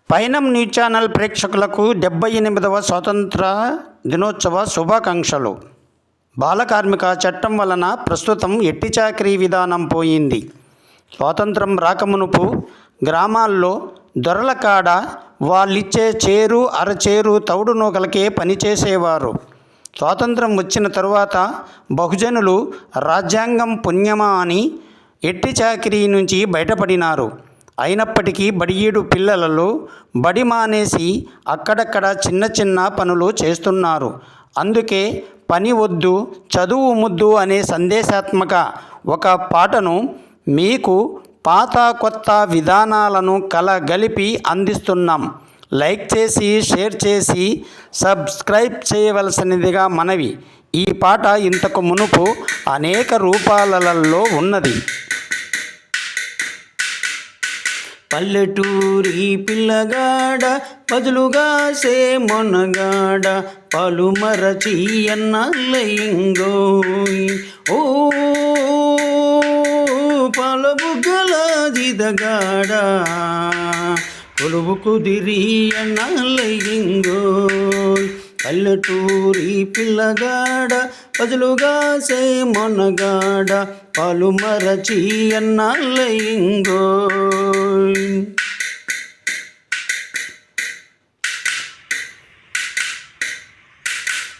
పైనం news channel ప్రేక్షకులకు 78వ స్వాతంత్ర దినోత్సవ శుభాకాంక్షలు. బాల కార్మిక చట్టం వలన ప్రస్తుతం ఎట్టి చాకిరీ విధానం పోయింది. స్వాతంత్రం రాకమునుపు గ్రామాల్లో దొరల కాడ వాళ్ళిచ్చే చేరు అరచేరు తౌడు నూకలకే పనిచేసేవారు. స్వాతంత్రం వచ్చిన తరువాత బహుజనులు రాజ్యాంగం పుణ్యమా అని ఎట్టి చాకిరీ నుంచి బయటపడినారు. అయినప్పటికీ బడియేడు పిల్లలలో బడి మానేసి అక్కడక్కడ చిన్న చిన్న పనులు చేస్తున్నారు. అందుకే పని వద్దు చదువు ముద్దు అనే సందేశాత్మక ఒక పాటను మీకు పాత కొత్త విధానాలను కలగలిపి అందిస్తున్నాం. లైక్ చేసి షేర్ చేసి సబ్స్క్రైబ్ చేయవలసినదిగా మనవి. ఈ పాట ఇంతకు మునుపు అనేక రూపాలలో ఉన్నది. పల్లెటూరి పిల్లగాడ పదులుగా సే మొనగాడ పలుమరచి అన్నల్లయింగోయ్ ఓ పాలబుగ్గల జిదగాడ కొలువు కుదిరి అన్నల్లయింగోయ్ పల్లెటూరి పిల్లగాడ పదులుగా సే మొనగాడ పలుమరచి అన్నల్లయింగోయ్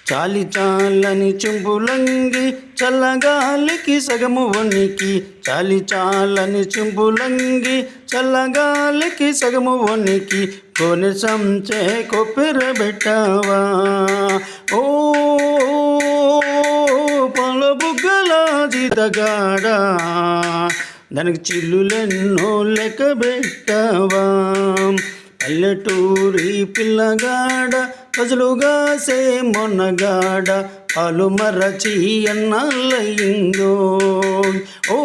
చాలి చాలని చింపులంగి చల్లగాలికి సగము వనికి చాలి చాలని చింపులంగి చల్లగాలికి సగము వనికి కోనె సంచే కొప్పెర పెట్టవా ఓ పాలబుగ్గల జీతగాడ దానికి చిల్లులెన్నో లెక్క పెట్టవా పల్లెటూరి పిల్లగాడ పజలుగా సే మొన్నగాడ పలుమరచి అన్నల్లయింగో ఓ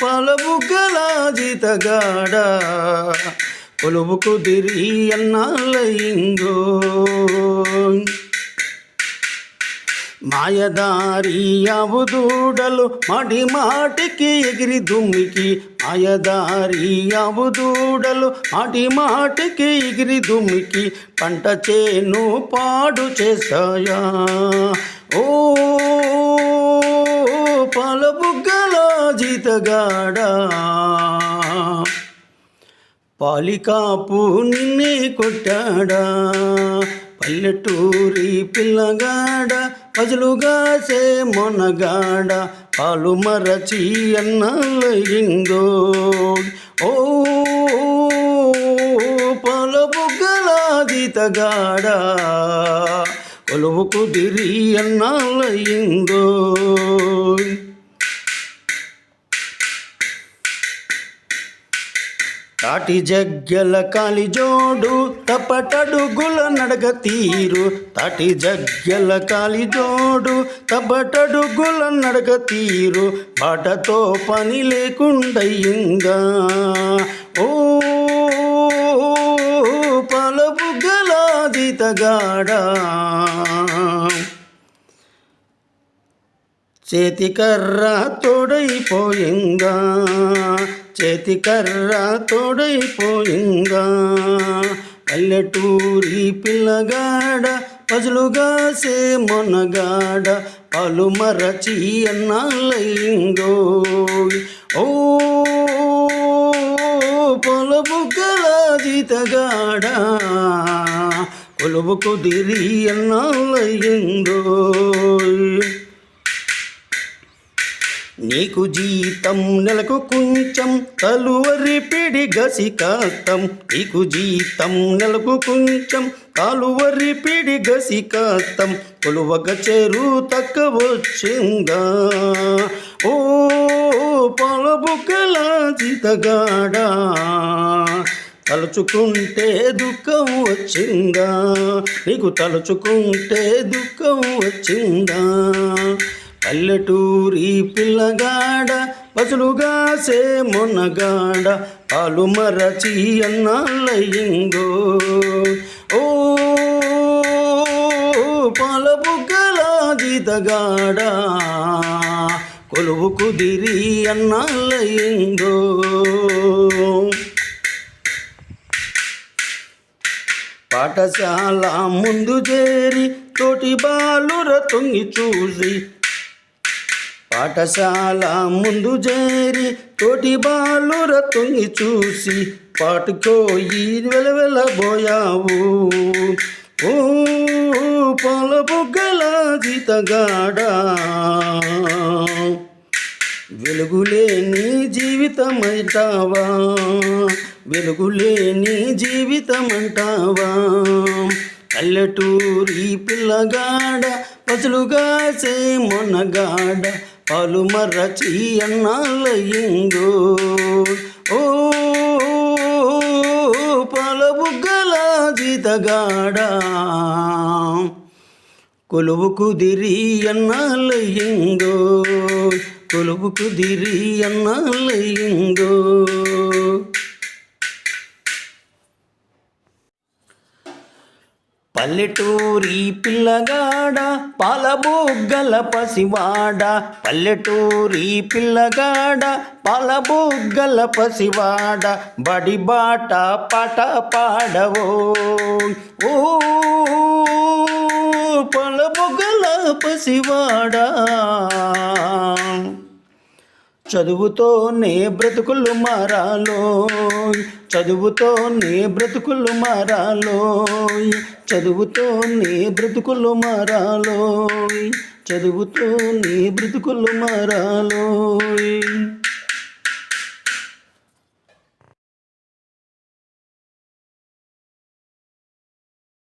పాలబుగ్గల జీతగాడ కొలువు కుదిరి అన్నల్లయింగో మాయదారి ఆవుదూడలు మాటి మాటికి ఎగిరి దుమ్మికి మాయదారి ఆవుదూడలు మాటి మాటికి ఎగిరి దుమ్మికి పంట చేను పాడు చేశాయా ఓ పాలబుగ్గల జీతగాడ పాలికాపు నిన్నే కొట్టాడా పల్లెటూరి పిల్లగాడ పజలుగా సే మొనగాడ పాలు మరచి అన్నల్లయింగో ఓ పాలబుగ్గల జీతగాడ కొలువు కుదిరి అన్నల్లయింగో తాటి జగ్గల కాలిజోడు తపటడుగుల నడక తీరు తాటి జగ్గల కాలిజోడు తపటడుగుల నడక తీరు బాటతో పని లేకుండయింగా ఓ పాలబుగ్గల జీతగాడ చేతికర్ర తోడైపోయింగా చేతికర్ర తోడైపోయింగా పల్లెటూరి పిల్లగాడ పజలుగా సే మొనగాడ పలుమరచి అన్నల్లయింగో ఓ పాలబుగ్గల జీతగాడ కొలువు కుదిరి అన్నల్లయింగో నీకు జీతం నెలకు కొంచెం కలువరి పిడి గసి కాస్తం నీకు జీతం నెలకు కొంచెం కాలువరి పిడి గసి కాస్తం కొలువగ చెరు తక్కవచ్చిందా ఓ పాలబుగ్గల జీతగాడ తలుచుకుంటే దుఃఖం వచ్చిందా నీకు తలుచుకుంటే దుఃఖం వచ్చిందా పల్లెటూరి పిల్లగాడ పసులుగా సే మొన్నగాడ పాలు మరచి అన్నల్లయింగో ఓ పాలబుగ్గల జీతగాడ కొలువు కుదిరి అన్నల్లయింగో పాఠశాల ముందు చేరి తోటి బాలుర తొంగి చూసి పాఠశాల ముందు చేరి తోటి బాలుర తొంగి చూసి పాటుకోయి వెలవెలబోయావు ఓ పాల బుగ్గల జీతగాడా వెలుగులేని జీవితమంటావా వెలుగులేని జీవితమంటావా పల్లెటూరి పిల్లగాడ పసులుగాసే మొన్నగాడ పాలు మరచి అన్నాలయ్యిందో ఓ పాల బుగ్గల జీతగాడా కొలువు కుదిరి అన్నాలయ్యిందో కొలువు కుదిరి అన్నాలయ్యిందో పల్లెటూరి పిల్లగాడ పాలబుగ్గల పసివాడ పల్లెటూరి పిల్లగాడ పాలబుగ్గల పసివాడ బడి బాట పాట పాడవో ఓ పాలబుగ్గల పసివాడా చదువుతోనే బ్రతుకులు మారాలో చదువుతోనే బ్రతుకులు మారాలో చదువుతోనే బ్రతుకులు మారాలో చదువుతోనే బ్రతుకులు మారాలో